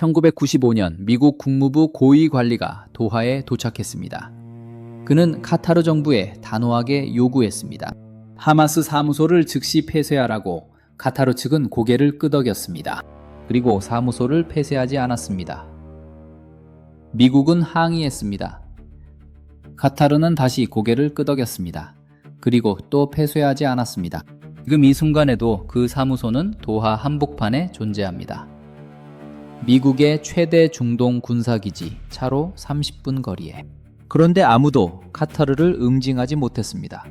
1995년 미국 국무부 고위 관리가 도하에 도착했습니다. 그는 카타르 정부에 단호하게 요구했습니다. 하마스 사무소를 즉시 폐쇄하라고. 카타르 측은 고개를 끄덕였습니다. 그리고 사무소를 폐쇄하지 않았습니다. 미국은 항의했습니다. 카타르는 다시 고개를 끄덕였습니다. 그리고 또 폐쇄하지 않았습니다. 지금 이 순간에도 그 사무소는 도하 한복판에 존재합니다. 미국의 최대 중동 군사기지, 차로 30분 거리에. 그런데 아무도 카타르를 응징하지 못했습니다.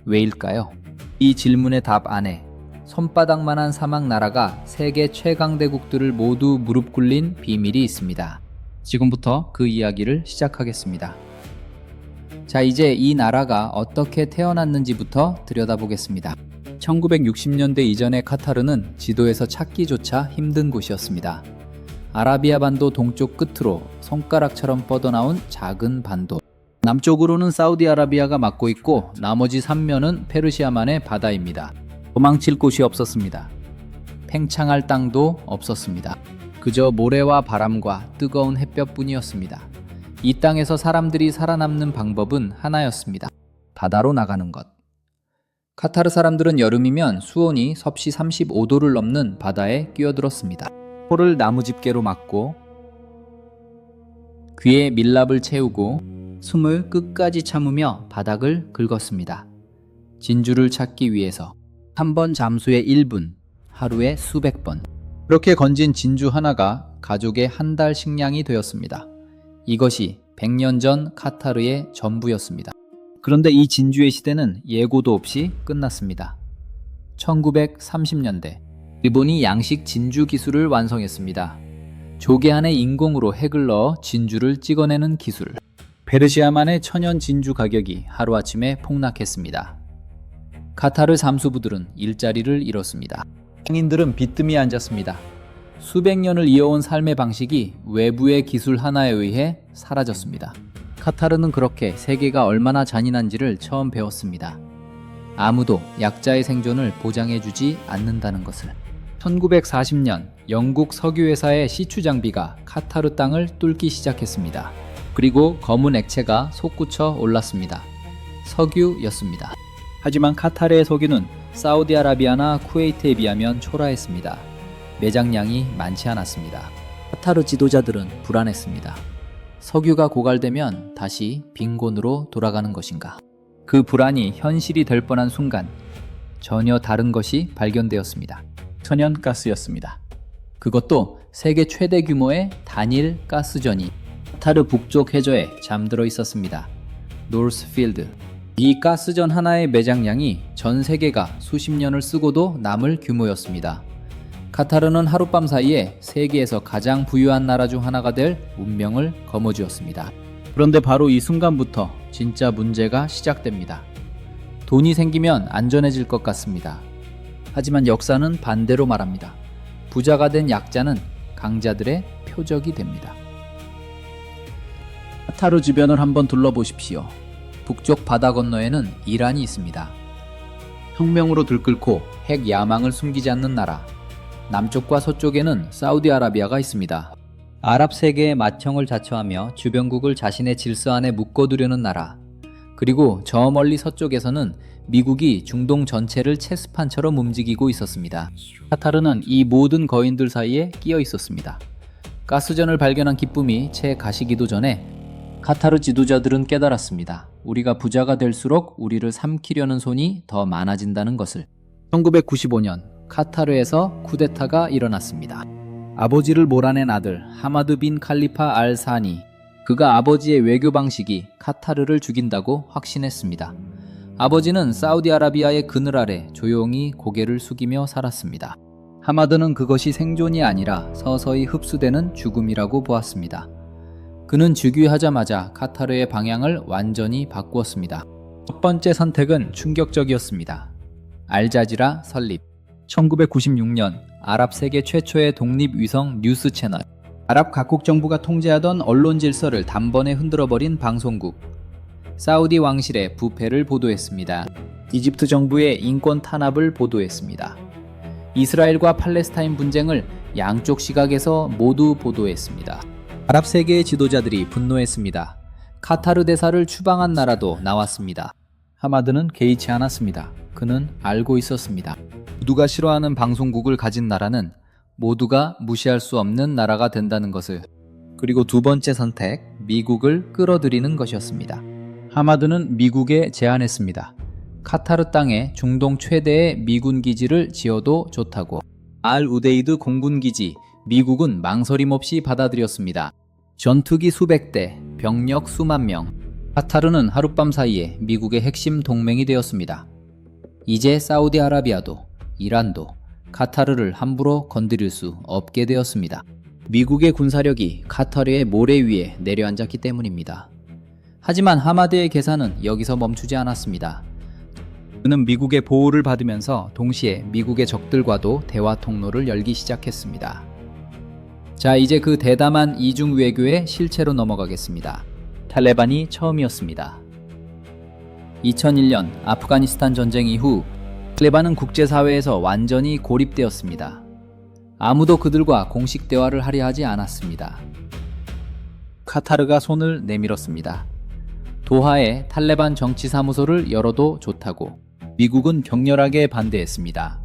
왜일까요? 이 질문의 답 안에 손바닥만한 사막 나라가 세계 최강대국들을 모두 무릎 꿇린 비밀이 있습니다. 지금부터 그 이야기를 시작하겠습니다. 자, 이제 이 나라가 어떻게 태어났는지부터 들여다보겠습니다. 1960년대 이전의 카타르는 지도에서 찾기조차 힘든 곳이었습니다. 아라비아 반도 동쪽 끝으로 손가락처럼 뻗어나온 작은 반도. 남쪽으로는 사우디아라비아가 막고 있고 나머지 3면은 페르시아만의 바다입니다. 도망칠 곳이 없었습니다. 팽창할 땅도 없었습니다. 그저 모래와 바람과 뜨거운 햇볕뿐이었습니다. 이 땅에서 사람들이 살아남는 방법은 하나였습니다. 바다로 나가는 것. 카타르 사람들은 여름이면 수온이 섭씨 35도를 넘는 바다에 끼어들었습니다. 코를 나무집게로 막고 귀에 밀랍을 채우고 숨을 끝까지 참으며 바닥을 긁었습니다. 진주를 찾기 위해서. 한 번 잠수에 1분, 하루에 수백 번. 그렇게 건진 진주 하나가 가족의 한 달 식량이 되었습니다. 이것이 100년 전 카타르의 전부였습니다. 그런데 이 진주의 시대는 예고도 없이 끝났습니다. 1930년대, 일본이 양식 진주 기술을 완성했습니다. 조개 안에 인공으로 핵을 넣어 진주를 찍어내는 기술. 페르시아만의 천연 진주 가격이 하루아침에 폭락했습니다. 카타르 잠수부들은 일자리를 잃었습니다. 상인들은 비뜸히 앉았습니다. 수백 년을 이어온 삶의 방식이 외부의 기술 하나에 의해 사라졌습니다. 카타르는 그렇게 세계가 얼마나 잔인한지를 처음 배웠습니다. 아무도 약자의 생존을 보장해주지 않는다는 것을. 1940년 영국 석유회사의 시추 장비가 카타르 땅을 뚫기 시작했습니다. 그리고 검은 액체가 솟구쳐 올랐습니다. 석유였습니다. 하지만 카타르의 석유는 사우디아라비아나 쿠웨이트에 비하면 초라했습니다. 매장량이 많지 않았습니다. 카타르 지도자들은 불안했습니다. 석유가 고갈되면 다시 빈곤으로 돌아가는 것인가? 그 불안이 현실이 될 뻔한 순간 전혀 다른 것이 발견되었습니다. 천연가스였습니다. 그것도 세계 최대 규모의 단일 가스전이 카타르 북쪽 해저에 잠들어 있었습니다. 노스필드. 이 가스전 하나의 매장량이 전 세계가 수십 년을 쓰고도 남을 규모였습니다. 카타르는 하룻밤 사이에 세계에서 가장 부유한 나라 중 하나가 될 운명을 거머쥐었습니다. 그런데 바로 이 순간부터 진짜 문제가 시작됩니다. 돈이 생기면 안전해질 것 같습니다. 하지만 역사는 반대로 말합니다. 부자가 된 약자는 강자들의 표적이 됩니다. 카타르 주변을 한번 둘러보십시오. 북쪽 바다 건너에는 이란이 있습니다. 혁명으로 들끓고 핵 야망을 숨기지 않는 나라. 남쪽과 서쪽에는 사우디아라비아가 있습니다. 아랍 세계의 맏형을 자처하며 주변국을 자신의 질서 안에 묶어두려는 나라. 그리고 저 멀리 서쪽에서는 미국이 중동 전체를 체스판처럼 움직이고 있었습니다. 카타르는 이 모든 거인들 사이에 끼어 있었습니다. 가스전을 발견한 기쁨이 채 가시기도 전에 카타르 지도자들은 깨달았습니다. 우리가 부자가 될수록 우리를 삼키려는 손이 더 많아진다는 것을. 1995년 카타르에서 쿠데타가 일어났습니다. 아버지를 몰아낸 아들 하마드 빈 칼리파 알 사니. 그가 아버지의 외교 방식이 카타르를 죽인다고 확신했습니다. 아버지는 사우디아라비아의 그늘 아래 조용히 고개를 숙이며 살았습니다. 하마드는 그것이 생존이 아니라 서서히 흡수되는 죽음이라고 보았습니다. 그는 즉위하자마자 카타르의 방향을 완전히 바꾸었습니다. 첫 번째 선택은 충격적이었습니다. 알자지라 설립. 1996년 아랍 세계 최초의 독립위성 뉴스 채널. 아랍 각국 정부가 통제하던 언론 질서를 단번에 흔들어버린 방송국. 사우디 왕실의 부패를 보도했습니다. 이집트 정부의 인권 탄압을 보도했습니다. 이스라엘과 팔레스타인 분쟁을 양쪽 시각에서 모두 보도했습니다. 아랍 세계의 지도자들이 분노했습니다. 카타르 대사를 추방한 나라도 나왔습니다. 하마드는 개의치 않았습니다. 그는 알고 있었습니다. 모두가 싫어하는 방송국을 가진 나라는 모두가 무시할 수 없는 나라가 된다는 것을. 그리고 두 번째 선택, 미국을 끌어들이는 것이었습니다. 하마드는 미국에 제안했습니다. 카타르 땅에 중동 최대의 미군 기지를 지어도 좋다고. 알 우데이드 공군 기지, 미국은 망설임 없이 받아들였습니다. 전투기 수백 대, 병력 수만 명. 카타르는 하룻밤 사이에 미국의 핵심 동맹이 되었습니다. 이제 사우디아라비아도, 이란도 카타르를 함부로 건드릴 수 없게 되었습니다. 미국의 군사력이 카타르의 모래 위에 내려앉았기 때문입니다. 하지만 하마드의 계산은 여기서 멈추지 않았습니다. 그는 미국의 보호를 받으면서 동시에 미국의 적들과도 대화 통로를 열기 시작했습니다. 자, 이제 그 대담한 이중 외교의 실체로 넘어가겠습니다. 탈레반이 처음이었습니다. 2001년 아프가니스탄 전쟁 이후 탈레반은 국제사회에서 완전히 고립되었습니다. 아무도 그들과 공식 대화를 하려 하지 않았습니다. 카타르가 손을 내밀었습니다. 도하에 탈레반 정치사무소를 열어도 좋다고. 미국은 격렬하게 반대했습니다.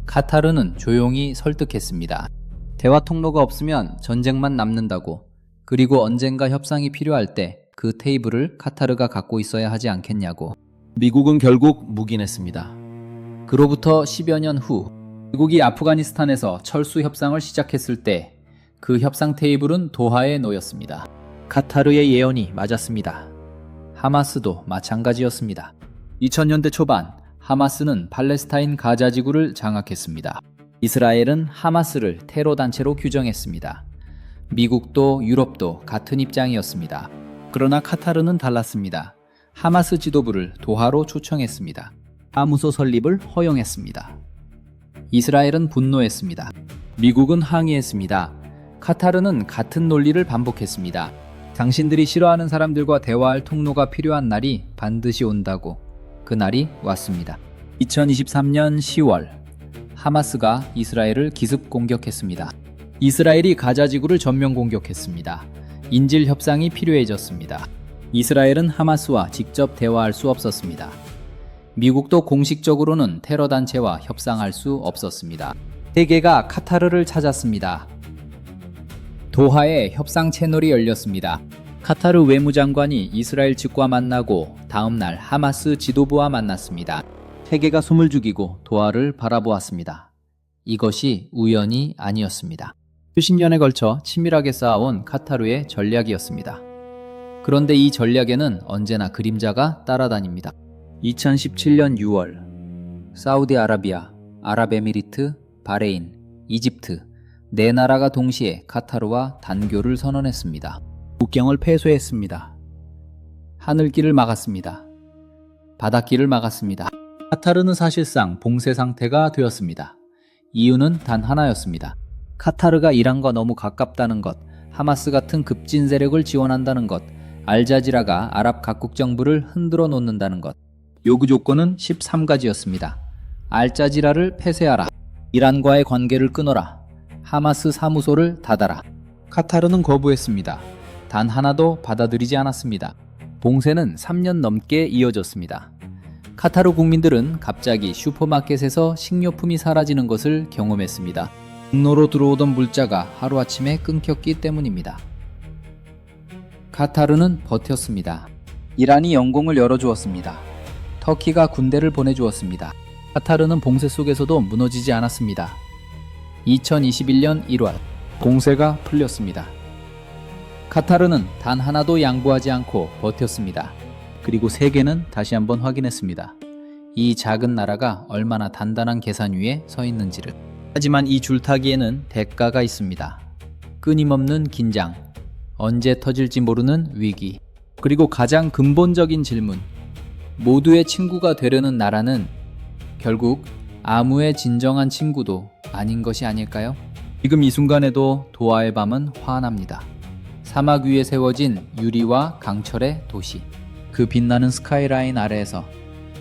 카타르는 조용히 설득했습니다. 대화 통로가 없으면 전쟁만 남는다고. 그리고 언젠가 협상이 필요할 때 그 테이블을 카타르가 갖고 있어야 하지 않겠냐고. 미국은 결국 묵인했습니다. 그로부터 10여 년 후 미국이 아프가니스탄에서 철수 협상을 시작했을 때 그 협상 테이블은 도하에 놓였습니다. 카타르의 예언이 맞았습니다. 하마스도 마찬가지였습니다. 2000년대 초반 하마스는 팔레스타인 가자 지구를 장악했습니다. 이스라엘은 하마스를 테러 단체로 규정했습니다. 미국도 유럽도 같은 입장이었습니다. 그러나 카타르는 달랐습니다. 하마스 지도부를 도하로 초청했습니다. 사무소 설립을 허용했습니다. 이스라엘은 분노했습니다. 미국은 항의했습니다. 카타르는 같은 논리를 반복했습니다. 당신들이 싫어하는 사람들과 대화할 통로가 필요한 날이 반드시 온다고. 그 날이 왔습니다. 2023년 10월 하마스가 이스라엘을 기습 공격했습니다. 이스라엘이 가자 지구를 전면 공격했습니다. 인질 협상이 필요해졌습니다. 이스라엘은 하마스와 직접 대화할 수 없었습니다. 미국도 공식적으로는 테러 단체와 협상할 수 없었습니다. 세계가 카타르를 찾았습니다. 도하에 협상 채널이 열렸습니다. 카타르 외무장관이 이스라엘 측과 만나고 다음 날 하마스 지도부와 만났습니다. 세계가 숨을 죽이고 도하를 바라보았습니다. 이것이 우연이 아니었습니다. 수십 년에 걸쳐 치밀하게 쌓아온 카타르의 전략이었습니다. 그런데 이 전략에는 언제나 그림자가 따라다닙니다. 2017년 6월 사우디아라비아, 아랍에미리트, 바레인, 이집트 네 나라가 동시에 카타르와 단교를 선언했습니다. 국경을 폐쇄했습니다. 하늘길을 막았습니다. 바닷길을 막았습니다. 카타르는 사실상 봉쇄 상태가 되었습니다. 이유는 단 하나였습니다. 카타르가 이란과 너무 가깝다는 것, 하마스 같은 급진 세력을 지원한다는 것, 알자지라가 아랍 각국 정부를 흔들어 놓는다는 것. 요구 조건은 13가지였습니다. 알자지라를 폐쇄하라. 이란과의 관계를 끊어라. 하마스 사무소를 닫아라. 카타르는 거부했습니다. 단 하나도 받아들이지 않았습니다. 봉쇄는 3년 넘게 이어졌습니다. 카타르 국민들은 갑자기 슈퍼마켓에서 식료품이 사라지는 것을 경험했습니다. 국로로 들어오던 물자가 하루아침에 끊겼기 때문입니다. 카타르는 버텼습니다. 이란이 영공을 열어주었습니다. 터키가 군대를 보내주었습니다. 카타르는 봉쇄 속에서도 무너지지 않았습니다. 2021년 1월 봉쇄가 풀렸습니다. 카타르는 단 하나도 양보하지 않고 버텼습니다. 그리고 세계는 다시 한번 확인했습니다. 이 작은 나라가 얼마나 단단한 계산 위에 서 있는지를. 하지만 이 줄타기에는 대가가 있습니다. 끊임없는 긴장, 언제 터질지 모르는 위기, 그리고 가장 근본적인 질문. 모두의 친구가 되려는 나라는 결국 아무의 진정한 친구도 아닌 것이 아닐까요? 지금 이 순간에도 도하의 밤은 환합니다. 사막 위에 세워진 유리와 강철의 도시. 그 빛나는 스카이라인 아래에서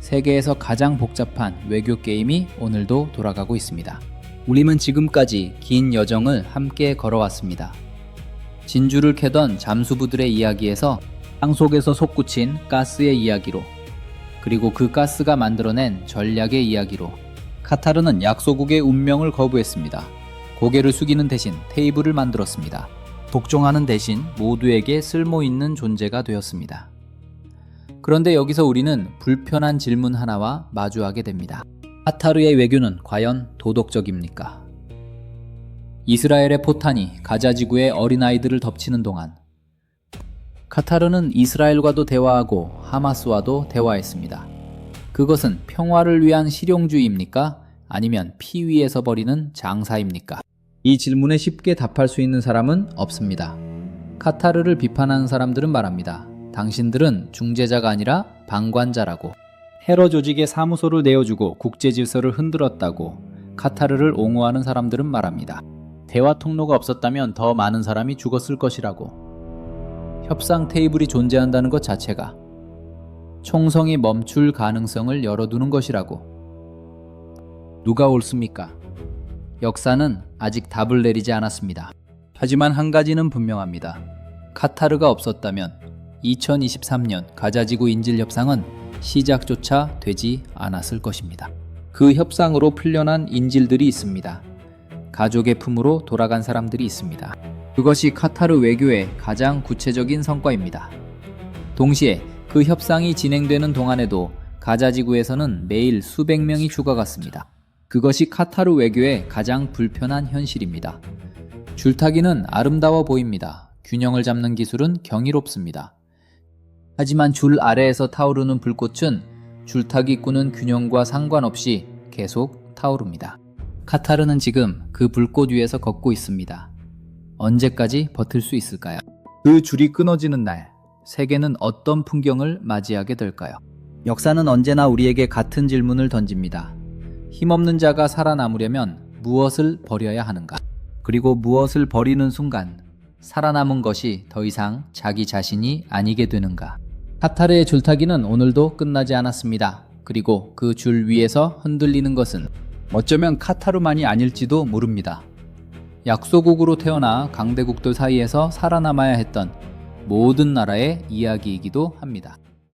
세계에서 가장 복잡한 외교 게임이 오늘도 돌아가고 있습니다. 우림은 지금까지 긴 여정을 함께 걸어왔습니다. 진주를 캐던 잠수부들의 이야기에서 땅 속에서 솟구친 가스의 이야기로, 그리고 그 가스가 만들어낸 전략의 이야기로 카타르는 약소국의 운명을 거부했습니다. 고개를 숙이는 대신 테이블을 만들었습니다. 복종하는 대신 모두에게 쓸모있는 존재가 되었습니다. 그런데 여기서 우리는 불편한 질문 하나와 마주하게 됩니다. 카타르의 외교는 과연 도덕적입니까? 이스라엘의 포탄이 가자 지구의 어린아이들을 덮치는 동안 카타르는 이스라엘과도 대화하고 하마스와도 대화했습니다. 그것은 평화를 위한 실용주의입니까? 아니면 피 위에서 벌이는 장사입니까? 이 질문에 쉽게 답할 수 있는 사람은 없습니다. 카타르를 비판하는 사람들은 말합니다. 당신들은 중재자가 아니라 방관자라고. 테러 조직의 사무소를 내어주고 국제 질서를 흔들었다고 카타르를 옹호하는 사람들은 말합니다. 대화 통로가 없었다면 더 많은 사람이 죽었을 것이라고. 협상 테이블이 존재한다는 것 자체가 총성이 멈출 가능성을 열어두는 것이라고. 누가 옳습니까? 역사는 아직 답을 내리지 않았습니다. 하지만 한 가지는 분명합니다. 카타르가 없었다면 2023년 가자지구 인질협상은 시작조차 되지 않았을 것입니다. 그 협상으로 풀려난 인질들이 있습니다. 가족의 품으로 돌아간 사람들이 있습니다. 그것이 카타르 외교의 가장 구체적인 성과입니다. 동시에 그 협상이 진행되는 동안에도 가자지구에서는 매일 수백 명이 죽어갔습니다. 그것이 카타르 외교의 가장 불편한 현실입니다. 줄타기는 아름다워 보입니다. 균형을 잡는 기술은 경이롭습니다. 하지만 줄 아래에서 타오르는 불꽃은 줄타기 꾸는 균형과 상관없이 계속 타오릅니다. 카타르는 지금 그 불꽃 위에서 걷고 있습니다. 언제까지 버틸 수 있을까요? 그 줄이 끊어지는 날, 세계는 어떤 풍경을 맞이하게 될까요? 역사는 언제나 우리에게 같은 질문을 던집니다. 힘없는 자가 살아남으려면 무엇을 버려야 하는가? 그리고 무엇을 버리는 순간 살아남은 것이 더 이상 자기 자신이 아니게 되는가? 카타르의 줄타기는 오늘도 끝나지 않았습니다. 그리고 그 줄 위에서 흔들리는 것은 어쩌면 카타르만이 아닐지도 모릅니다. 약소국으로 태어나 강대국들 사이에서 살아남아야 했던 모든 나라의 이야기이기도 합니다.